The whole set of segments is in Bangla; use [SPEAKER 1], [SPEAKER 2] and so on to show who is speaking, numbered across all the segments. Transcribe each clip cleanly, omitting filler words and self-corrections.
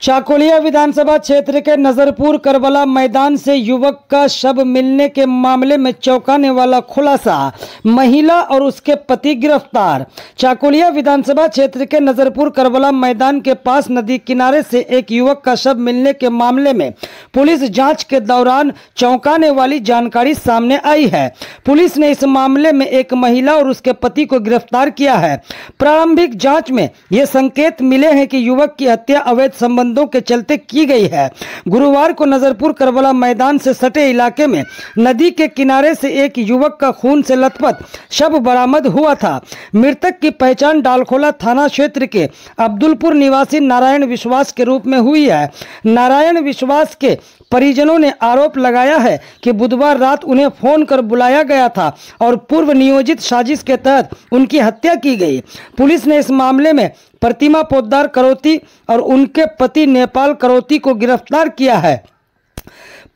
[SPEAKER 1] चाकुलिया विधानसभा क्षेत्र के नजरपुर करबला मैदान से युवक का शव मिलने के मामले में चौंकाने वाला खुलासा, महिला और उसके पति गिरफ्तार। चाकुलिया विधानसभा क्षेत्र के नजरपुर करबला मैदान के पास नदी किनारे से एक युवक का शव मिलने के मामले में पुलिस जांच के दौरान चौंकाने वाली जानकारी सामने आई है। पुलिस ने इस मामले में एक महिला और उसके पति को गिरफ्तार किया है। प्रारंभिक जाँच में ये संकेत मिले हैं कि युवक की हत्या अवैध संबंधों के चलते की गई है। गुरुवार को नजरपुर करबला मैदान से सटे इलाके में नदी के किनारे से एक युवक का खून से लथपथ शव बरामद हुआ था। मृतक की पहचान डालखोला थाना क्षेत्र के अब्दुलपुर निवासी नारायण विश्वास के रूप में हुई है। नारायण विश्वास के परिजनों ने आरोप लगाया है कि बुधवार रात उन्हें फोन कर बुलाया गया था और पूर्व नियोजित साजिश के तहत उनकी हत्या की गई। पुलिस ने इस मामले में प्रतिमा पोद्दार करोती और उनके पति नेपाल करोती को गिरफ्तार किया है।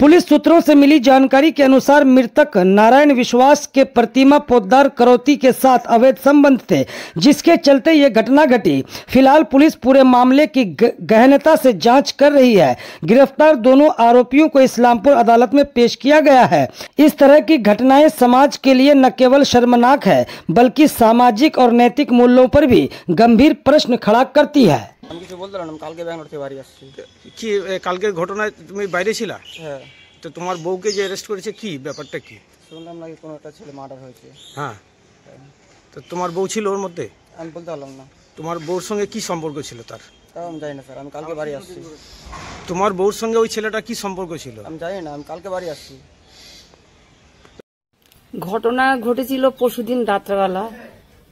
[SPEAKER 1] पुलिस सूत्रों से मिली जानकारी के अनुसार मृतक नारायण विश्वास के प्रतिमा पोद्दार करोती के साथ अवैध संबंध थे, जिसके चलते ये घटना घटी। फिलहाल पुलिस पूरे मामले की गहनता से जांच कर रही है। गिरफ्तार दोनों आरोपियों को इस्लामपुर अदालत में पेश किया गया है। इस तरह की घटनाएं समाज के लिए न केवल शर्मनाक है, बल्कि सामाजिक और नैतिक मूल्यों पर भी गंभीर प्रश्न खड़ा करती है।
[SPEAKER 2] আমি কিছু বলতে পারলাম, কালকে ব্যাঙ্গালোর থেকে বাড়ি আসছি।
[SPEAKER 3] কি কালকের ঘটনায় তুমি বাইরে ছিলা?
[SPEAKER 2] হ্যাঁ।
[SPEAKER 3] তো তোমার বউকে যে অ্যারেস্ট করেছে কি ব্যাপারটা কি?
[SPEAKER 2] শুনলাম নাকি কোনো একটা ছেলে মার্ডার হয়েছে।
[SPEAKER 3] হ্যাঁ। তো তোমার বউ ছিল ওর মধ্যে?
[SPEAKER 2] আমি বলতে পারলাম না।
[SPEAKER 3] তোমার বউর সঙ্গে কি সম্পর্ক ছিল তার?
[SPEAKER 2] তাও আমি জানি না স্যার, আমি কালকে বাড়ি আসছি।
[SPEAKER 3] তোমার বউর সঙ্গে ওই ছেলেটা কি সম্পর্ক ছিল?
[SPEAKER 2] আমি জানি না, আমি কালকে বাড়ি আসছি।
[SPEAKER 4] ঘটনা ঘটেছিল পরশুদিন রাত্রেবেলা।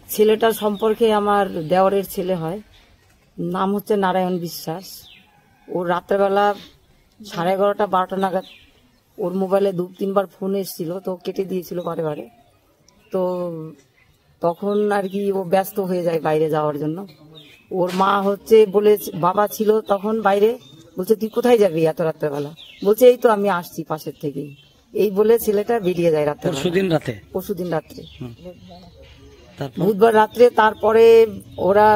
[SPEAKER 4] ছেলেটার সম্পর্কে আমার দেওরের ছেলে হয়, নাম হচ্ছে নারায়ণ বিশ্বাস। ওর রাত্রেবেলা 11:30 12টা নাগাদ ওর মোবাইলে 2-3 বার ফোন এসেছিল, তো কেটে দিয়েছিল বারে বারে। তো তখন আর কি ও ব্যস্ত হয়ে যায় বাইরে যাওয়ার জন্য। ওর মা হচ্ছে বলে, বাবা ছিল তখন বাইরে, বলছে তুই কোথায় যাবি এত রাত্রেবেলা? বলছে এই তো আমি আসছি পাশের থেকেই। এই বলে ছেলেটা বেরিয়ে যায় রাত্রে, পরশুদিন রাত্রে, বুধবার রাত্রে। তারপরে ওরা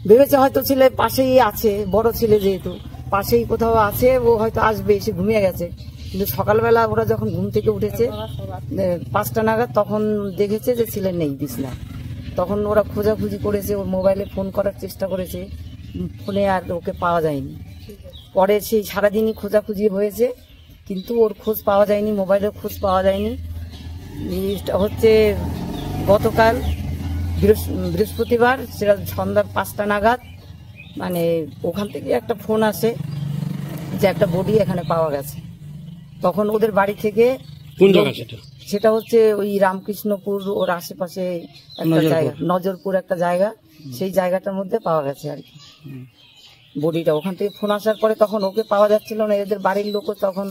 [SPEAKER 4] ভেবেছে হয়তো ছেলে পাশেই আছে, বড় ছেলে যেহেতু পাশেই কোথাও আছে, ও হয়তো আসবে, এসে ঘুমিয়ে গেছে। কিন্তু সকালবেলা ওরা যখন ঘুম থেকে উঠেছে 5টা নাগাদ, তখন দেখেছে যে ছেলে নেই বিছনা। তখন ওরা খোঁজাখুঁজি করেছে, ওর মোবাইলে ফোন করার চেষ্টা করেছে, ফোনে আর ওকে পাওয়া যায়নি। পরে সেই সারাদিনই খোঁজাখুঁজি হয়েছে, কিন্তু ওর খোঁজ পাওয়া যায়নি, মোবাইলের খোঁজ পাওয়া যায়নি। হচ্ছে গতকাল বৃহস্পতিবার সেটা সন্ধ্যা 5টা নাগাদ মানে ওখান থেকে একটা ফোন আসে যে একটা বডি এখানে পাওয়া গেছে। তখন ওদের বাড়ি থেকে, সেটা হচ্ছে ওই রামকৃষ্ণপুর ওর আশেপাশে একটা জায়গা, নজরপুর একটা জায়গা, সেই জায়গাটার মধ্যে পাওয়া গেছে আর কি বডিটা। ওখান থেকে ফোন আসার পরে তখন ওকে পাওয়া যাচ্ছিল না। এদের বাড়ির লোকও তখন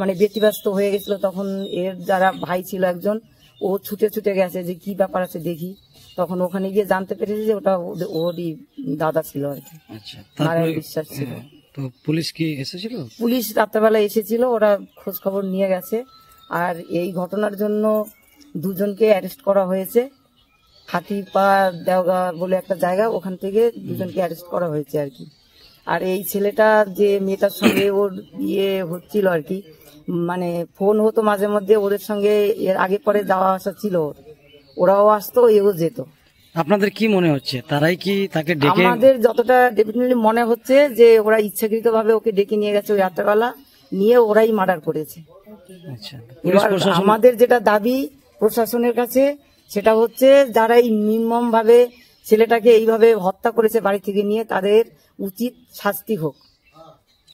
[SPEAKER 4] মানে ব্যতিব্যস্ত হয়ে গেছিল। তখন এর যারা ভাই ছিল একজন, ও ছুটে ছুটে গেছে যে কি ব্যাপার আছে দেখি। তখন ওখানে গিয়ে জানতে পেরেছে যে ওটা ওরই দাদা ছিল আর কি, নারায়ণ বিশ্বাস ছিল।
[SPEAKER 1] তো পুলিশ কি এসেছিল?
[SPEAKER 4] পুলিশ রাত্রেবেলা এসেছিল, ওরা খোঁজ খবর নিয়ে গেছে। আর এই ঘটনার জন্য 2জনকে অ্যারেস্ট করা হয়েছে। হাতিপা দেওগা বলে একটা জায়গা, ওখান থেকে 2জনকে অ্যারেস্ট করা হয়েছে আর কি। আর এই ছেলেটা যে মেয়েটার সঙ্গে ওর ইয়ে হচ্ছিল আর কি, মানে ফোন হতো মাঝে মধ্যে ওদের সঙ্গে, এর আগে পরে যাওয়া আসা ছিল, ওরাও আসতো, এও যেত।
[SPEAKER 1] আপনাদের কি মনে হচ্ছে তারাই কি তাকে ডেকে?
[SPEAKER 4] আমাদের যতটা ডেফিনেটলি মনে হচ্ছে যে ওরা ইচ্ছাকৃত ভাবে ওকে ডেকে নিয়ে গেছে, ওই রাত্রেবেলা নিয়ে ওরাই মার্ডার করেছে। আমাদের যেটা দাবি প্রশাসনের কাছে, সেটা হচ্ছে যারা এই নির্মম ভাবে ছেলেটাকে এইভাবে হত্যা করেছে বাড়ি থেকে নিয়ে, তাদের উচিত শাস্তি হোক।